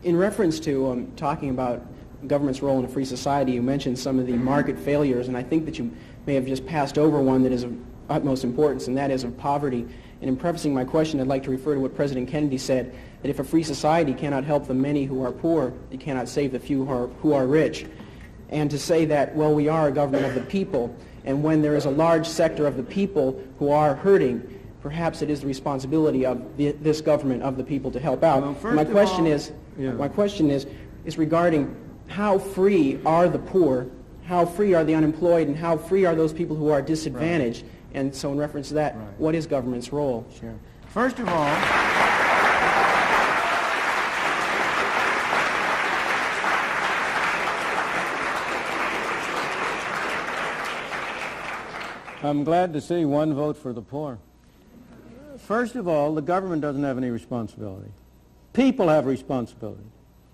In reference to talking about government's role in a free society, you mentioned some of the market failures, and I think that you may have just passed over one that is of utmost importance, and that is of poverty. And in prefacing my question, I'd like to refer to what President Kennedy said, that if a free society cannot help the many who are poor, it cannot save the few who are rich. And to say that, well, we are a government of the people, and when there is a large sector of the people who are hurting, perhaps it is the responsibility of this government of the people to help out. Well, my question is regarding how free are the poor, how free are the unemployed, and how free are those people who are disadvantaged? Right. And so in reference to that, what is government's role? Sure. First of all, I'm glad to see one vote for the poor. First of all, the government doesn't have any responsibility. People have responsibility.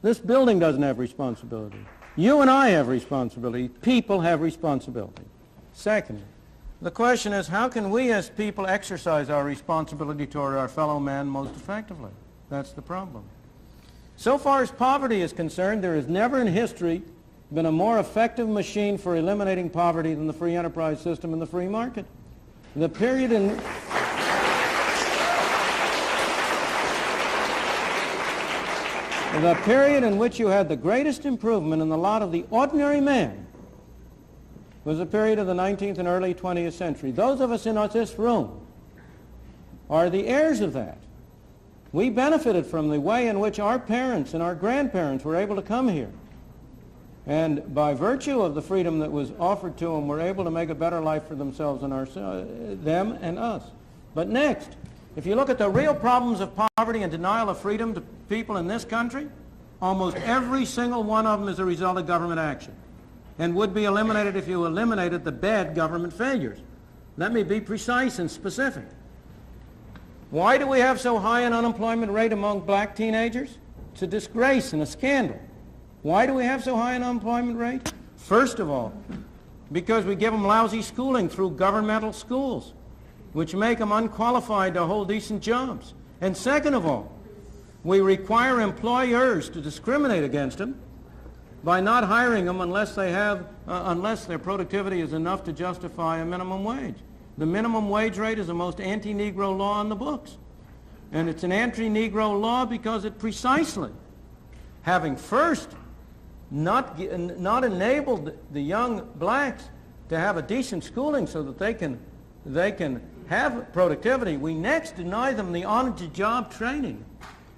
This building doesn't have responsibility. You and I have responsibility. People have responsibility. Second, the question is, how can we as people exercise our responsibility toward our fellow man most effectively? That's the problem. So far as poverty is concerned, there has never in history been a more effective machine for eliminating poverty than the free enterprise system and the free market. The period in which you had the greatest improvement in the lot of the ordinary man was the period of the 19th and early 20th century. Those of us in this room are the heirs of that. We benefited from the way in which our parents and our grandparents were able to come here. And by virtue of the freedom that was offered to them, were able to make a better life for themselves and them and us. But next, if you look at the real problems of poverty and denial of freedom to people in this country, almost every single one of them is a result of government action and would be eliminated if you eliminated the bad government failures. Let me be precise and specific. Why do we have so high an unemployment rate among black teenagers? It's a disgrace and a scandal. Why do we have so high an unemployment rate? First of all, because we give them lousy schooling through governmental schools, which make them unqualified to hold decent jobs. And second of all, we require employers to discriminate against them by not hiring them unless their productivity is enough to justify a minimum wage. The minimum wage rate is the most anti-Negro law in the books. And it's an anti-Negro law because it precisely, having first not enabled the young blacks to have a decent schooling so that they can have productivity, we next deny them the on-the-job training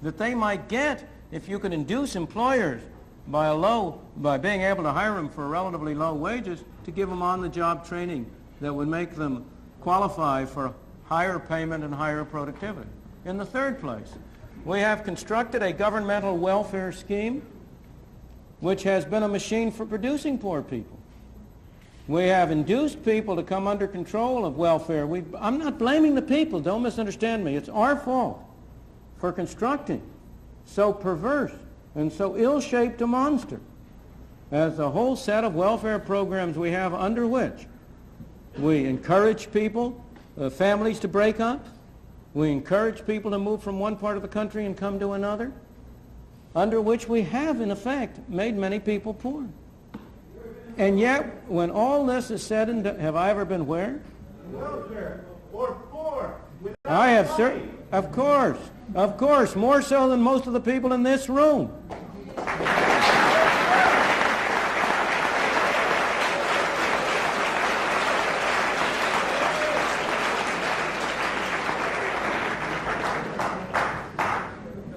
that they might get if you could induce employers by being able to hire them for relatively low wages to give them on-the-job training that would make them qualify for higher payment and higher productivity. In the third place, we have constructed a governmental welfare scheme which has been a machine for producing poor people. We have induced people to come under control of welfare. I'm not blaming the people, don't misunderstand me. It's our fault for constructing so perverse and so ill-shaped a monster as the whole set of welfare programs we have under which we encourage people, families to break up. We encourage people to move from one part of the country and come to another, under which we have, in effect, made many people poor. And yet, when all this is said and done, have I ever been where? Welfare or poor. I have, sir. Of course, more so than most of the people in this room.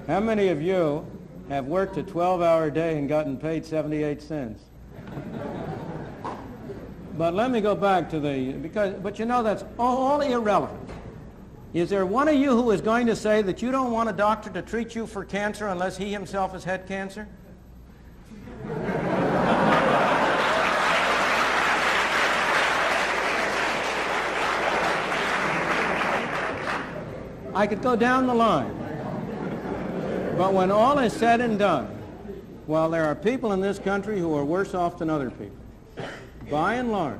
How many of you have worked a 12-hour day and gotten paid 78 cents? But let me go back to but you know that's all irrelevant. Is there one of you who is going to say that you don't want a doctor to treat you for cancer unless he himself has had cancer? I could go down the line. But when all is said and done, while there are people in this country who are worse off than other people, by and large,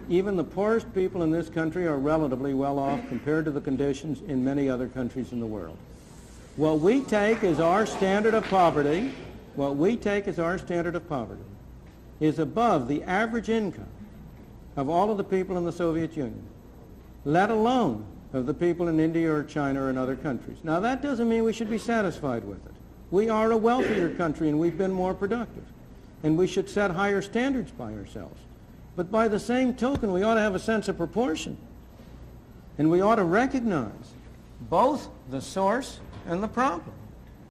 even the poorest people in this country are relatively well off compared to the conditions in many other countries in the world. What we take as our standard of poverty, is above the average income of all of the people in the Soviet Union, let alone of the people in India or China or in other countries. Now, that doesn't mean we should be satisfied with it. We are a wealthier country and we've been more productive. And we should set higher standards by ourselves. But by the same token, we ought to have a sense of proportion. And we ought to recognize both the source and the problem.